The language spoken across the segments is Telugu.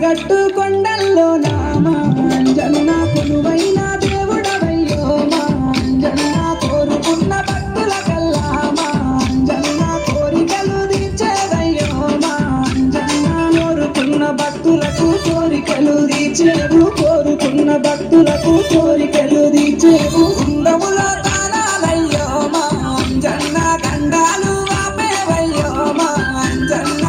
కొండగట్టు కొండల్లో నామా అంజన్న కొలువైన దేవుడవయ్యో మా అంజన్న కోరుకున్న భక్తుల కల్లామా అంజన్న కోరికలు తీర్చేదయ్యో మా అంజన్న కోరుకున్న భక్తులకు కోరికలు తీర్చేవు కోరుకున్న భక్తులకు కోరికలు తీర్చేవు ఉండములో తాళాలయ్యో మా అంజన్న గండాలు ఆపేవయ్యో మా అంజన్న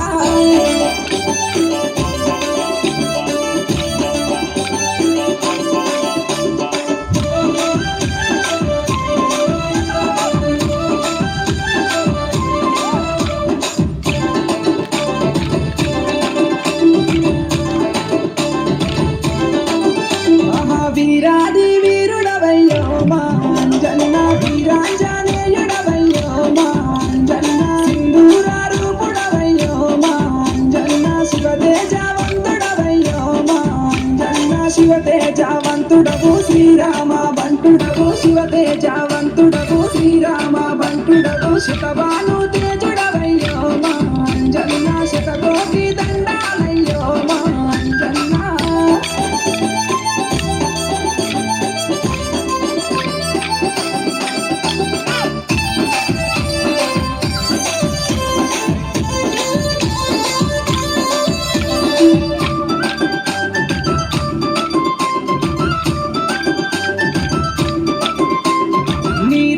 వీరాది వీరుడవయ్యో మా అంజన్న వీరాంజనేయుడవయ్యో మా అంజన్న సింధూర రూపుడవయ్యో మా అంజన్న శివతేజవంతుడవయ్యో మా అంజన్న శివతేజవంతుడవు శ్రీరామ బంటుడవు శివతేజవంతుడవు శ్రీరామ బంటుడవు శతభాను తేజుడవయ్యో మా అంజన్న శతకోటి దండాలయ్యో మా అంజన్న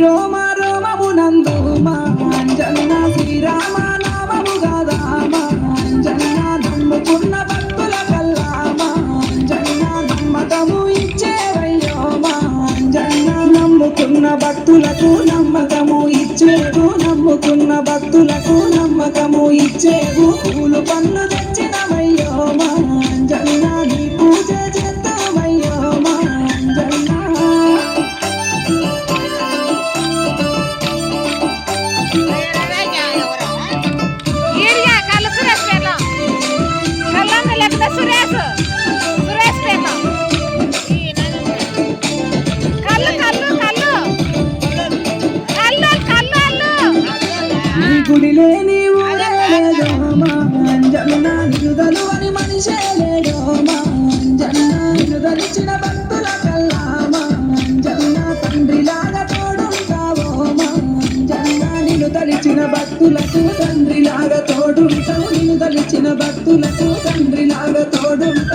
రోమ రోమమునందు మా అంజన్న శ్రీరామ నామము గదా మా అంజన్న నమ్ముకున్న భక్తుల కల్లా మా అంజన్న నమ్మకము ఇచ్చేవయ్యో మా అంజన్న నమ్ముకున్న భక్తులకు నమ్మకము ఇచ్చేవు నమ్ముకున్న భక్తులకు నమ్మకము ఇచ్చేవు పూలు పన్ను తెచ్చినవయ్యో మా అంజన్న నీ పూజ చేస్తావయ్యో మా అంజన్న గుడిలే నీవు లేదో మా అంజన్న నిరుదలు అని మనిషే లేదో మా అంజన్న నిరుదలిచిన భక్తుల కల్లా మా అంజన్న తండ్రిలాగా తోడుంటావో మా అంజన్న నిన్ను తలిచిన భక్తులకు తండ్రిలాగా తోడుంటావు నిన్ను తలిచిన భక్తులకు తండ్రిలాగా తోడుంటావు